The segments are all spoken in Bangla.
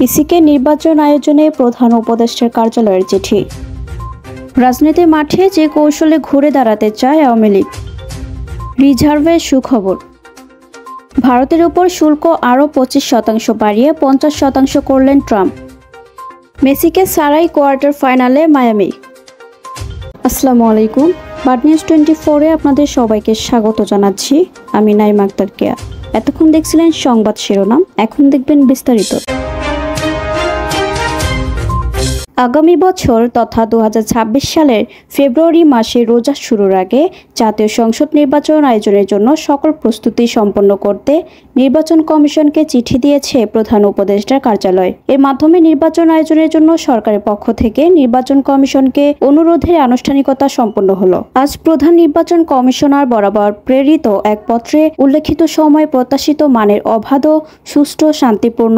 ইসিকে নির্বাচন আয়োজনে প্রধান উপদেষ্টার কার্যালয়ের চিঠি। রাজনীতির মাঠে যে কৌশলে ঘুরে দাঁড়াতে চায় আওয়ামী লীগ। রিজার্ভের সুখবর। ভারতের উপর শুল্ক আরও 25% বাড়িয়ে 50% করলেন ট্রাম্প। মেসিকে ছাড়াই কোয়ার্টার ফাইনালে মায়ামি। আসসালামু আলাইকুম। বাড নিউজ 24-এ আপনাদের সবাইকে স্বাগত জানাচ্ছি। আমি নাইমা আক্তার কেয়া। এতক্ষণ দেখছিলেন সংবাদ শিরোনাম, এখন দেখবেন বিস্তারিত। আগামী বছর তথা 2026 সালের ফেব্রুয়ারি মাসে রোজা শুরুর আগে জাতীয় সংসদ নির্বাচন আয়োজনের জন্য সকল প্রস্তুতি সম্পন্ন করতে নির্বাচন কমিশনকে চিঠি দিয়েছে প্রধান উপদেষ্টার কার্যালয়। এর মাধ্যমে নির্বাচন আয়োজনের জন্য সরকারের পক্ষ থেকে নির্বাচন কমিশনকে অনুরোধের আনুষ্ঠানিকতা সম্পন্ন হলো। আজ প্রধান নির্বাচন কমিশনার বরাবর প্রেরিত এক পত্রে উল্লেখিত সময়ে প্রত্যাশিত মানের অবাধ, সুষ্ঠু, শান্তিপূর্ণ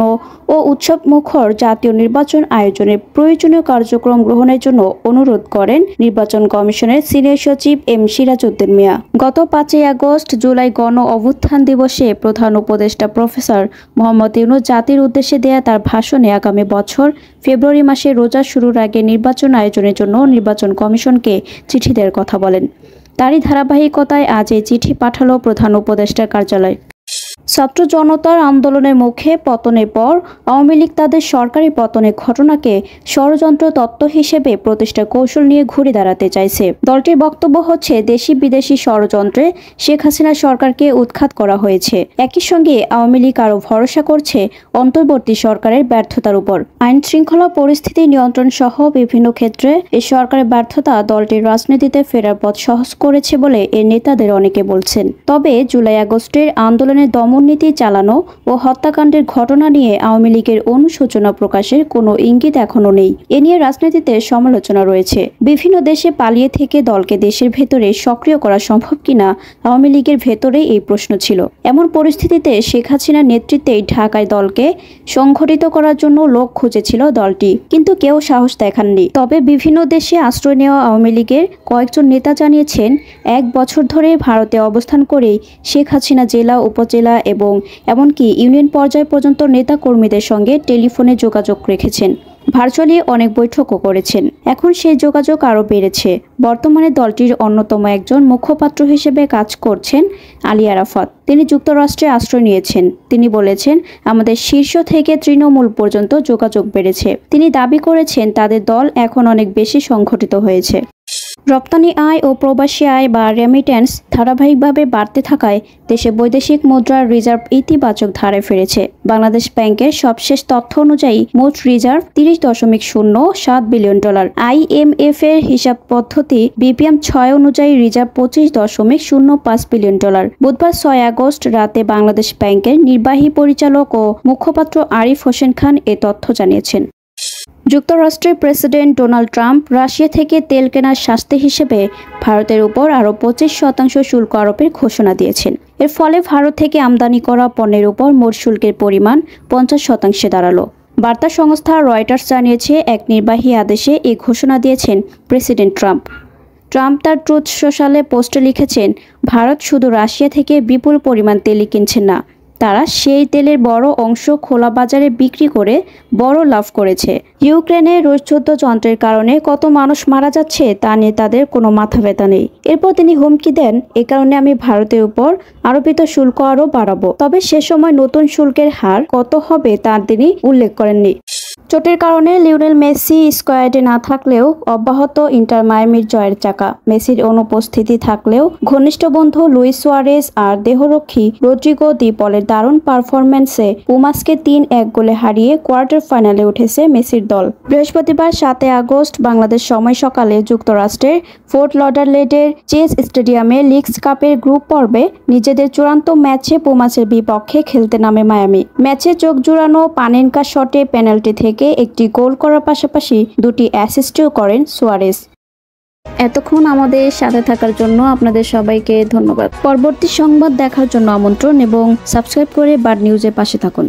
ও উৎসবমুখর জাতীয় নির্বাচন আয়োজনের প্রয়োজনীয় কার্যক্রম গ্রহণের জন্য অনুরোধ করেন নির্বাচন কমিশনের সিনিয়র সচিব এম সিরাজউদ্দিন মিয়া। গত 5 আগস্ট জুলাই গণ অভ্যুত্থান দিবসে প্রধান উপদেষ্টা প্রফেসর মোহাম্মদ ইউনূস জাতির উদ্দেশ্যে দেয়া তার ভাষণে আগামী বছর ফেব্রুয়ারি মাসে রোজা শুরুর আগে নির্বাচন আয়োজনের জন্য নির্বাচন কমিশনকে চিঠি দেওয়ার কথা বলেন। তারই ধারাবাহিকতায় আজ এই চিঠি পাঠালো প্রধান উপদেষ্টার কার্যালয়। ছাত্র জনতার আন্দোলনের মুখে পতনের পর আওয়ামী লীগ তাদের সরকারি পতনের ঘটনাকে ষড়যন্ত্র তত্ত্ব হিসেবে প্রতিষ্ঠার কৌশল নিয়ে ঘুরে দাঁড়াতে চাইছে। দলটির বক্তব্য হচ্ছে, দেশি বিদেশি ষড়যন্ত্রে শেখ হাসিনা সরকারকে উৎখাত করা হয়েছে। একই সঙ্গে আওয়ামী লীগ আরও ভরসা করছে অন্তর্বর্তী সরকারের ব্যর্থতার উপর। আইন শৃঙ্খলা পরিস্থিতি নিয়ন্ত্রণ সহ বিভিন্ন ক্ষেত্রে এই সরকারের ব্যর্থতা দলটির রাজনীতিতে ফেরার পথ সহজ করেছে বলে এর নেতাদের অনেকে বলছেন। তবে জুলাই আগস্টের আন্দোলনের দমননীতি চালানো ও হত্যাকাণ্ডের ঘটনা নিয়ে আওয়ামী লীগের অনুশোচনা প্রকাশের কোনো ইঙ্গিত এখনো নেই। এ নিয়ে রাজনীতিতে সমালোচনা রয়েছে। বিভিন্ন দেশে পালিয়ে থেকে দলকে দেশের ভেতরে সক্রিয় করা সম্ভব কিনা আওয়ামী লীগের ভেতরে এই প্রশ্ন ছিল। এমন পরিস্থিতিতে শেখ হাসিনার নেতৃত্বেই ঢাকায় দলকে সংগঠিত করার জন্য লোক খুঁজেছিল দলটি, কিন্তু কেউ সাহস দেখাননি। তবে বিভিন্ন দেশে আশ্রয় নেওয়া আওয়ামী লীগের কয়েকজন নেতা জানিয়েছেন, 1 বছর ধরে ভারতে অবস্থান করেই শেখ হাসিনা জেলা, উপজেলা এবং এমনকি ইউনিয়ন পর্যায় পর্যন্ত নেতা কর্মীদের সঙ্গে টেলিফোনে যোগাযোগ রেখেছেন। ভার্চুয়ালি অনেক বৈঠকও করেছেন। এখন সেই যোগাযোগ আরও বেড়েছে। বর্তমানে দলটির অন্যতম একজন মুখপাত্র হিসেবে কাজ করছেন আলী আরাফাত। তিনি যুক্তরাষ্ট্রে আশ্রয় নিয়েছেন। তিনি বলেছেন, আমাদের শীর্ষ থেকে তৃণমূল পর্যন্ত যোগাযোগ বেড়েছে। তিনি দাবি করেছেন, তাদের দল এখন অনেক বেশি সংগঠিত হয়েছে। রপ্তানি আয় ও প্রবাসী আয় বা রেমিটেন্স ধারাবাহিকভাবে বাড়তে থাকায় দেশে বৈদেশিক মুদ্রার রিজার্ভ ইতিবাচক ধারায় ফিরেছে। বাংলাদেশ ব্যাংকের সবশেষ তথ্য অনুযায়ী মোট রিজার্ভ $30.07 বিলিয়ন। IMF এর হিসাব পদ্ধতি BPM 6 অনুযায়ী রিজার্ভ $25.05 বিলিয়ন। বুধবার 6 আগস্ট রাতে বাংলাদেশ ব্যাংকের নির্বাহী পরিচালক ও মুখপাত্র আরিফ হোসেন খান এ তথ্য জানিয়েছেন। যুক্তরাষ্ট্রের প্রেসিডেন্ট ডোনাল্ড ট্রাম্প রাশিয়া থেকে তেল কেনার শাস্তি হিসেবে ভারতের উপর আরও 25% শুল্ক আরোপের ঘোষণা দিয়েছেন। এর ফলে ভারত থেকে আমদানি করা পণ্যের উপর মোট শুল্কের পরিমাণ 50% দাঁড়ালো। বার্তা সংস্থা রয়টার্স জানিয়েছে, এক নির্বাহী আদেশে এই ঘোষণা দিয়েছেন প্রেসিডেন্ট ট্রাম্প। ট্রাম্প তার ট্রুথ সোশ্যালে পোস্টে লিখেছেন, ভারত শুধু রাশিয়া থেকে বিপুল পরিমাণ তেলই কিনছে না, তারা সেই তেলের বড় অংশ খোলা বাজারে বিক্রি করে বড় লাভ করেছে। ইউক্রেনে রুশ যন্ত্রের কারণে কত মানুষ মারা যাচ্ছে তা নিয়ে তাদের কোনো মাথা ব্যথা নেই। এরপর তিনি হুমকি দেন, এ কারণে আমি ভারতের উপর আরোপিত শুল্ক আরও বাড়াবো। তবে সে সময় নতুন শুল্কের হার কত হবে তা তিনি উল্লেখ করেননি। চোটের কারণে লিওনেল মেসি স্কোয়াডে না থাকলেও অব্যাহত ইন্টার মায়ামির জয়ের চাকা। মেসির অনুপস্থিতি থাকলেও ঘনিষ্ঠ বন্ধু লুইস সুয়ারেজ আর দেহরক্ষী রদ্রিগো দি পলের দারুণ পারফরম্যান্সে পুমাসকে 3-1 গোলে হারিয়ে কোয়ার্টার ফাইনালে উঠেছে মেসির দল। বৃহস্পতিবার 7 আগস্ট বাংলাদেশ সময় সকালে যুক্তরাষ্ট্রের ফোর্ট লডারলেডের চেজ স্টেডিয়ামে লিগস কাপের গ্রুপ পর্বে নিজেদের চূড়ান্ত ম্যাচে পুমাসের বিপক্ষে খেলতে নামে মায়ামি। ম্যাচে চোখ জুড়ানো পানেনকা শটে পেনাল্টি থেকে একটি গোল করার পাশাপাশি 2টি অ্যাসিস্টও করেন সুয়ারেজ। এতক্ষণ আমাদের সাথে থাকার জন্য আপনাদের সবাইকে ধন্যবাদ। পরবর্তী সংবাদ দেখার জন্য আমন্ত্রণ এবং সাবস্ক্রাইব করে বাড নিউজের পাশে থাকুন।